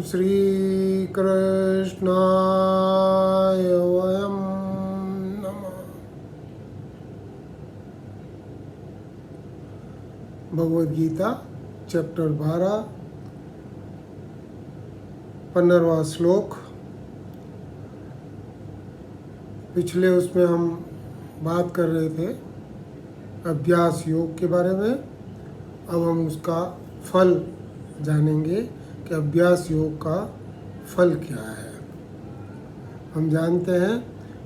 श्री कृष्णाय वयं नमः। भगवद गीता चैप्टर 12 15वां श्लोक। पिछले उसमें हम बात कर रहे थे अभ्यास योग के बारे में। अब हम उसका फल जानेंगे कि अभ्यास योग का फल क्या है। हम जानते हैं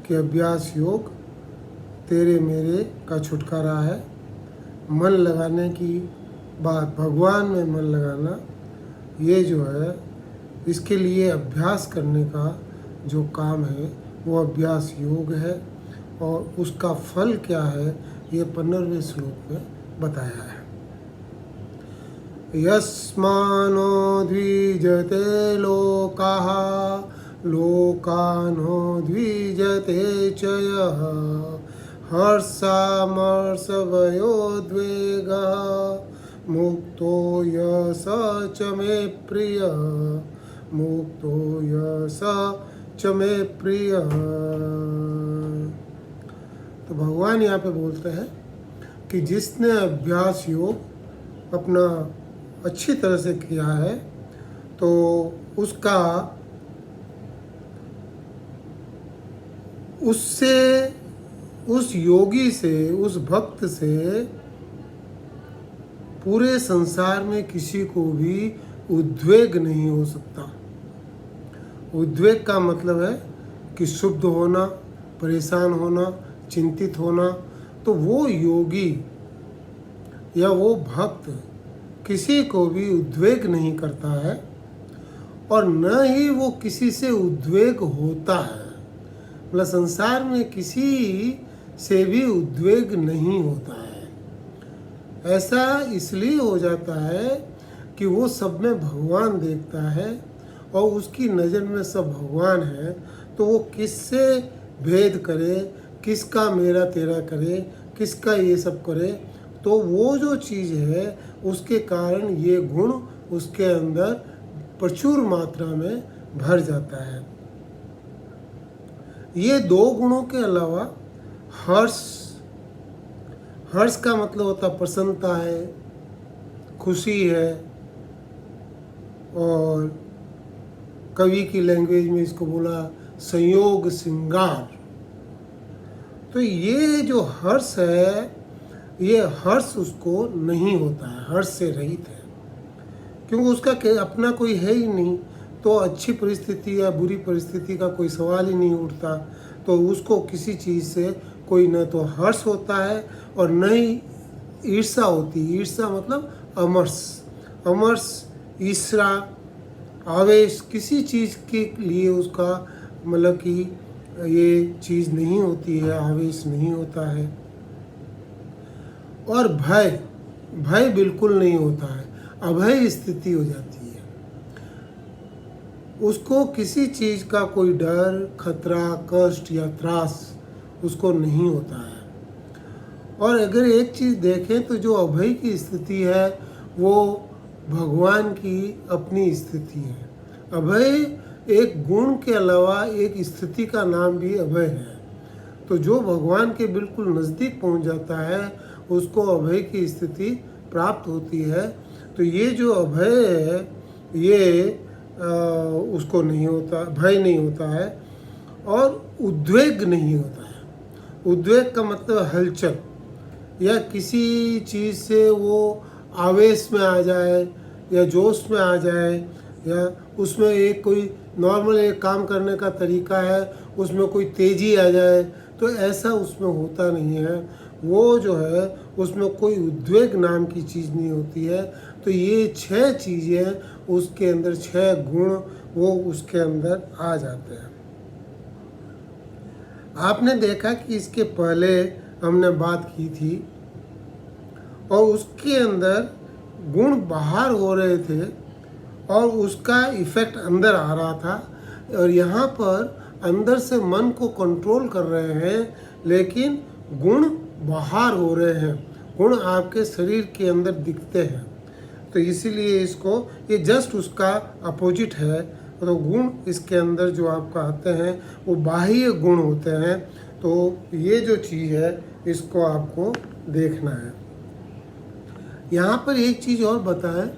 कि अभ्यास योग तेरे मेरे का छुटकारा है। मन लगाने की बात, भगवान में मन लगाना, ये जो है इसके लिए अभ्यास करने का जो काम है वो अभ्यास योग है। और उसका फल क्या है ये 15वें श्लोक में बताया है। यस्मानो द्विजते लोकाः लोकानो द्विजते च यः हर्षामर्षभयोद्वेगः मुक्तो यः स च मे प्रियः मुक्तो यः स च मे प्रियः। तो भगवान यहाँ पे बोलते हैं कि जिसने अभ्यास योग अपना अच्छी तरह से किया है तो उसका उससे उस योगी से, उस भक्त से पूरे संसार में किसी को भी उद्वेग नहीं हो सकता। उद्वेग का मतलब है कि शुद्ध होना, परेशान होना, चिंतित होना। तो वो योगी या वो भक्त किसी को भी उद्वेग नहीं करता है और न ही वो किसी से उद्वेग होता है। मतलब संसार में किसी से भी उद्वेग नहीं होता है। ऐसा इसलिए हो जाता है कि वो सब में भगवान देखता है और उसकी नज़र में सब भगवान है। तो वो किससे भेद करे, किसका मेरा तेरा करे, किसका ये सब करे। तो वो जो चीज़ है उसके कारण ये गुण उसके अंदर प्रचुर मात्रा में भर जाता है। ये दो गुणों के अलावा हर्ष, हर्ष का मतलब होता प्रसन्नता है, खुशी है। और कवि की लैंग्वेज में इसको बोला संयोग श्रृंगार। तो ये जो हर्ष है, ये हर्ष उसको नहीं होता है, हर्ष से रहित है, क्योंकि उसका अपना कोई है ही नहीं। तो अच्छी परिस्थिति या बुरी परिस्थिति का कोई सवाल ही नहीं उठता। तो उसको किसी चीज़ से कोई न तो हर्ष होता है और न ही ईर्ष्या होती। ईर्ष्या मतलब अमर्ष, अमर्ष, ईर्ष्या, आवेश, किसी चीज़ के लिए उसका मतलब कि ये चीज़ नहीं होती है, आवेश नहीं होता है। और भय, भय बिल्कुल नहीं होता है, अभय स्थिति हो जाती है। उसको किसी चीज़ का कोई डर, खतरा, कष्ट या त्रास उसको नहीं होता है। और अगर एक चीज़ देखें तो जो अभय की स्थिति है वो भगवान की अपनी स्थिति है। अभय एक गुण के अलावा एक स्थिति का नाम भी अभय है। तो जो भगवान के बिल्कुल नज़दीक पहुंच जाता है उसको अभय की स्थिति प्राप्त होती है। तो ये जो अभय है ये उसको नहीं होता, भय नहीं होता है और उद्वेग नहीं होता है। उद्वेग का मतलब हलचल, या किसी चीज़ से वो आवेश में आ जाए या जोश में आ जाए, या उसमें एक कोई नॉर्मल एक काम करने का तरीका है उसमें कोई तेज़ी आ जाए, तो ऐसा उसमें होता नहीं है। वो जो है उसमें कोई उद्वेग नाम की चीज़ नहीं होती है। तो ये 6 चीज़ें उसके अंदर, 6 गुण वो उसके अंदर आ जाते हैं। आपने देखा कि इसके पहले हमने बात की थी और उसके अंदर गुण बाहर हो रहे थे और उसका इफ़ेक्ट अंदर आ रहा था। और यहाँ पर अंदर से मन को कंट्रोल कर रहे हैं लेकिन गुण बाहर हो रहे हैं, गुण आपके शरीर के अंदर दिखते हैं। तो इसीलिए इसको, ये जस्ट उसका अपोजिट है। तो गुण इसके अंदर जो आपका आते हैं वो बाह्य गुण होते हैं। तो ये जो चीज़ है इसको आपको देखना है। यहाँ पर एक चीज़ और बताएं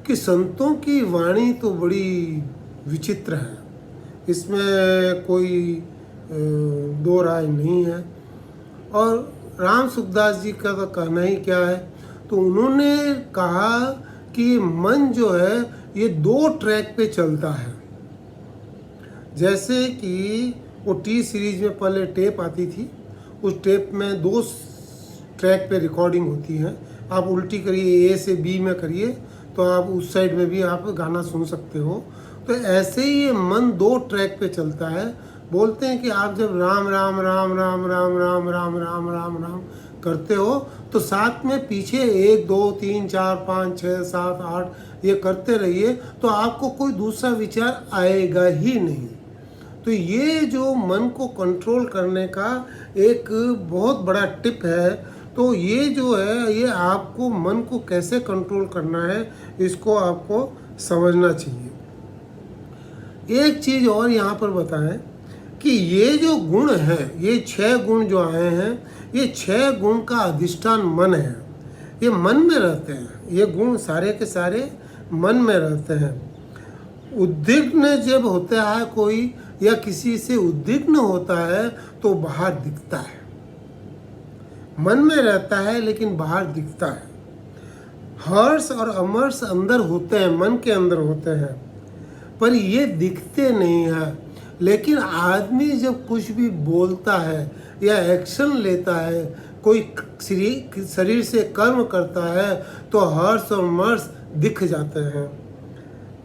कि संतों की वाणी तो बड़ी विचित्र है, इसमें कोई दो राय नहीं है। और राम सुखदास जी का तो कहना ही क्या है, तो उन्होंने कहा कि मन जो है ये दो ट्रैक पे चलता है। जैसे कि वो टी सीरीज में पहले टेप आती थी, उस टेप में दो ट्रैक पे रिकॉर्डिंग होती है। आप उल्टी करिए, ए से बी में करिए तो आप उस साइड में भी आप गाना सुन सकते हो। तो ऐसे ही ये मन दो ट्रैक पे चलता है। बोलते हैं कि आप जब राम राम राम राम राम राम राम राम राम राम करते हो तो साथ में पीछे 1 2 3 4 5 6 7 8 ये करते रहिए, तो आपको कोई दूसरा विचार आएगा ही नहीं। तो ये जो मन को कंट्रोल करने का एक बहुत बड़ा टिप है। तो ये जो है ये आपको मन को कैसे कंट्रोल करना है इसको आपको समझना चाहिए। एक चीज़ और यहाँ पर बताएं कि ये जो गुण है, ये 6 गुण जो आए हैं, ये 6 गुण का अधिष्ठान मन है। ये मन में रहते हैं, ये गुण सारे के सारे मन में रहते हैं। उद्विग्न जब होता है कोई या किसी से उद्विग्न होता है तो बाहर दिखता है। मन में रहता है लेकिन बाहर दिखता है। हर्ष और अमर्ष अंदर होते हैं, मन के अंदर होते हैं, पर ये दिखते नहीं हैं। लेकिन आदमी जब कुछ भी बोलता है या एक्शन लेता है, कोई शरीर से कर्म करता है, तो हर्ष और अमर्ष दिख जाते हैं।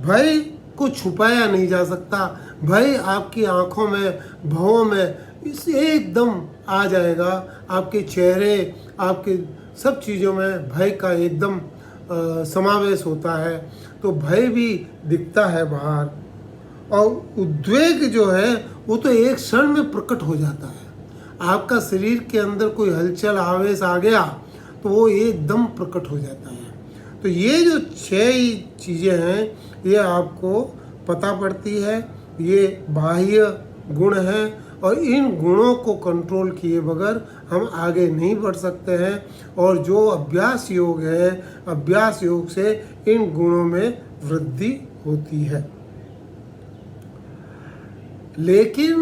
भय को छुपाया नहीं जा सकता। भय आपकी आंखों में, भवों में इस एकदम आ जाएगा। आपके चेहरे, आपके सब चीज़ों में भय का एकदम समावेश होता है। तो भय भी दिखता है बाहर। और उद्वेग जो है वो तो एक क्षण में प्रकट हो जाता है। आपका शरीर के अंदर कोई हलचल, आवेश आ गया तो वो एकदम प्रकट हो जाता है। तो ये जो 6 चीज़ें हैं ये आपको पता पड़ती है। ये बाह्य गुण हैं और इन गुणों को कंट्रोल किए बगैर हम आगे नहीं बढ़ सकते हैं। और जो अभ्यास योग है, अभ्यास योग से इन गुणों में वृद्धि होती है। लेकिन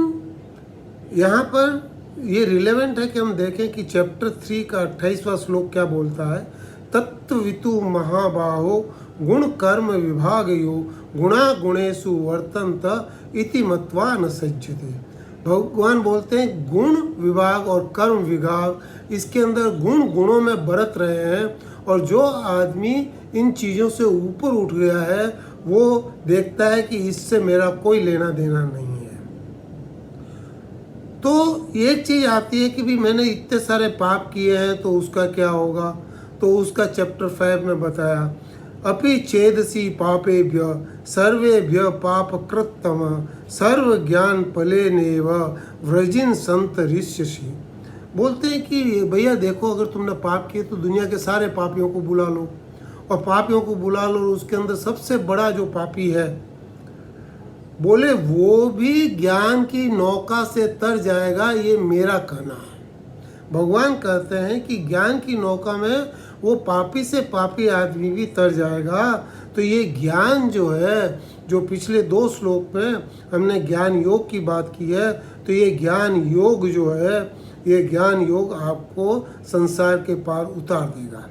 यहाँ पर ये रिलेवेंट है कि हम देखें कि चैप्टर 3 का 28वां श्लोक क्या बोलता है। तत्त्ववितु महाबाहो गुण कर्म विभागयो गुणा गुणेषु वर्तन्त इति मत्वा न सज्जते। भगवान बोलते हैं गुण विभाग और कर्म विभाग, इसके अंदर गुण गुणों में बरत रहे हैं। और जो आदमी इन चीज़ों से ऊपर उठ गया है वो देखता है कि इससे मेरा कोई लेना देना नहीं है। तो एक चीज़ आती है कि भी मैंने इतने सारे पाप किए हैं तो उसका क्या होगा। तो उसका चैप्टर 5 में बताया, अपि चेदसी पापेभ्य सर्वेभ्य पाप कृतम सर्व ज्ञान फलेनेव व्रजिन संत ऋष्यसि। बोलते हैं कि भैया देखो, अगर तुमने पाप किए तो दुनिया के सारे पापियों को बुला लो और पापियों को बुला लो। उसके अंदर सबसे बड़ा जो पापी है, बोले वो भी ज्ञान की नौका से तर जाएगा, ये मेरा कहना है। भगवान कहते हैं कि ज्ञान की नौका में वो पापी से पापी आदमी भी तर जाएगा। तो ये ज्ञान जो है, जो पिछले 2 श्लोक में हमने ज्ञान योग की बात की है, तो ये ज्ञान योग जो है, ये ज्ञान योग आपको संसार के पार उतार देगा।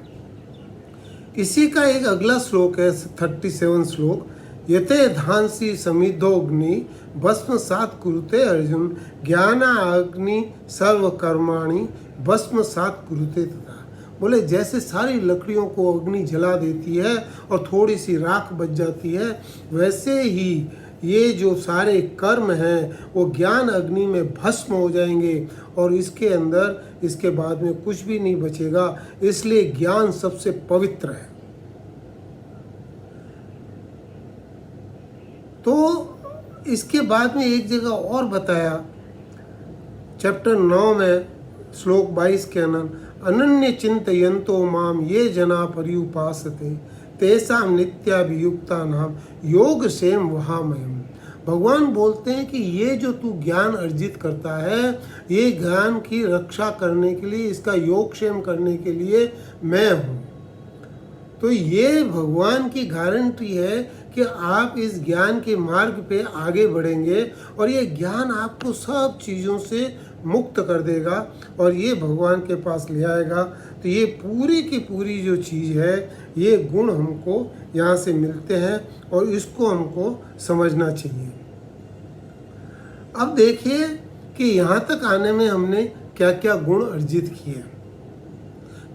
इसी का एक अगला श्लोक है 37 श्लोक, यते धांसी समिद्धोग्नि भस्म सात कुरुते अर्जुन ज्ञाना अग्नि सर्व कर्माणि भस्म सात कुरुते तथा। बोले जैसे सारी लकड़ियों को अग्नि जला देती है और थोड़ी सी राख बच जाती है, वैसे ही ये जो सारे कर्म हैं वो ज्ञान अग्नि में भस्म हो जाएंगे और इसके अंदर इसके बाद में कुछ भी नहीं बचेगा। इसलिए ज्ञान सबसे पवित्र है। तो इसके बाद में एक जगह और बताया, चैप्टर 9 में श्लोक 22 के अनन्य चिंतयन्तो माम ये जना पर्युपासते तेषां नित्याभियुक्तानां योगक्षेम वहामहम्। भगवान बोलते हैं कि ये जो तू ज्ञान अर्जित करता है, ये ज्ञान की रक्षा करने के लिए, इसका योगक्षेम करने के लिए मैं हूँ। तो ये भगवान की गारंटी है कि आप इस ज्ञान के मार्ग पे आगे बढ़ेंगे और ये ज्ञान आपको सब चीज़ों से मुक्त कर देगा और ये भगवान के पास ले आएगा। तो ये पूरी की पूरी जो चीज़ है, ये गुण हमको यहाँ से मिलते हैं और इसको हमको समझना चाहिए। अब देखिए कि यहाँ तक आने में हमने क्या क्या गुण अर्जित किए।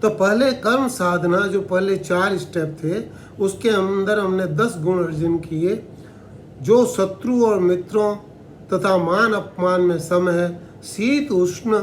तो पहले कर्म साधना, जो पहले 4 स्टेप थे, उसके अंदर हमने 10 गुण अर्जन किए। जो शत्रु और मित्रों तथा मान अपमान में सम है, शीत उष्ण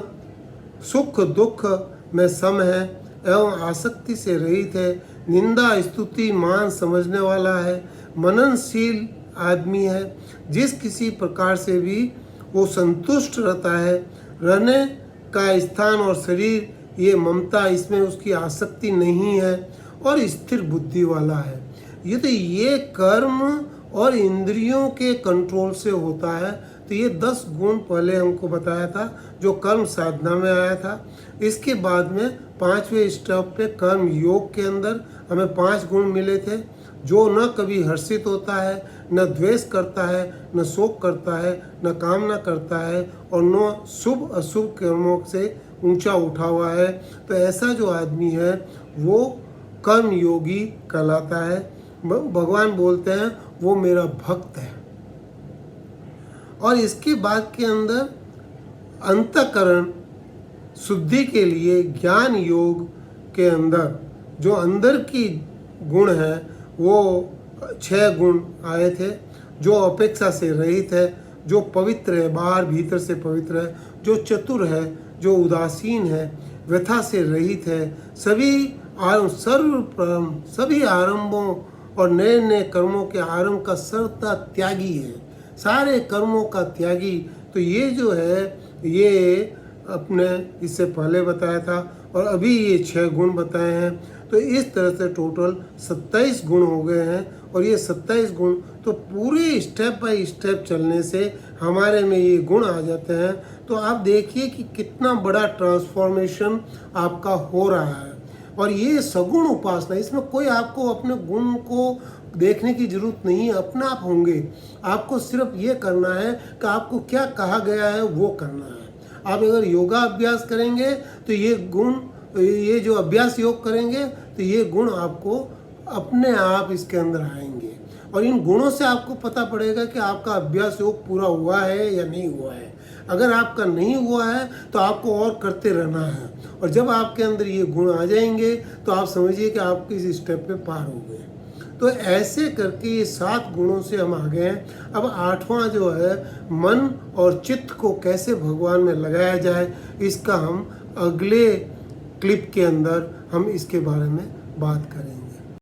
सुख दुख में सम है एवं आसक्ति से रहित है, निंदा स्तुति मान समझने वाला है, मननशील आदमी है, जिस किसी प्रकार से भी वो संतुष्ट रहता है, रहने का स्थान और शरीर, ये ममता, इसमें उसकी आसक्ति नहीं है और स्थिर बुद्धि वाला है। ये कर्म और इंद्रियों के कंट्रोल से होता है। तो ये 10 गुण पहले हमको बताया था जो कर्म साधना में आया था। इसके बाद में 5वें स्टेप पे कर्म योग के अंदर हमें 5 गुण मिले थे। जो न कभी हर्षित होता है, न द्वेष करता है, न शोक करता है, न कामना करता है और न शुभ अशुभ कर्मों से ऊंचा उठा हुआ है। तो ऐसा जो आदमी है वो कर्म योगी कहलाता है। भगवान बोलते हैं वो मेरा भक्त है। और इसके बाद के अंदर अंतःकरण शुद्धि के लिए ज्ञान योग के अंदर जो अंदर की गुण है वो 6 गुण आए थे। जो अपेक्षा से रहित है, जो पवित्र है, बाहर भीतर से पवित्र है, जो चतुर है, जो उदासीन है, व्यथा से रहित है, सभी आरंभों और नए नए कर्मों के आरंभ का सर्वथा त्यागी है, सारे कर्मों का त्यागी। तो ये जो है ये अपने इससे पहले बताया था और अभी ये 6 गुण बताए हैं। तो इस तरह से टोटल 27 गुण हो गए हैं और ये 27 गुण तो पूरे स्टेप बाय स्टेप चलने से हमारे में ये गुण आ जाते हैं। तो आप देखिए कि कितना बड़ा ट्रांसफॉर्मेशन आपका हो रहा है। और ये सगुण उपासना, इसमें कोई आपको अपने गुण को देखने की जरूरत नहीं है, अपने आप होंगे। आपको सिर्फ ये करना है कि आपको क्या कहा गया है वो करना है। आप अगर योगा अभ्यास करेंगे तो ये गुण, ये जो अभ्यास योग करेंगे तो ये गुण आपको अपने आप इसके अंदर आएंगे और इन गुणों से आपको पता पड़ेगा कि आपका अभ्यास योग पूरा हुआ है या नहीं हुआ है। अगर आपका नहीं हुआ है तो आपको और करते रहना है और जब आपके अंदर ये गुण आ जाएंगे तो आप समझिए कि आप इस स्टेप पे पार हो गए। तो ऐसे करके ये 7 गुणों से हम आ गए हैं। अब 8वां जो है मन और चित्त को कैसे भगवान में लगाया जाए, इसका हम अगले क्लिप के अंदर हम इसके बारे में बात करेंगे।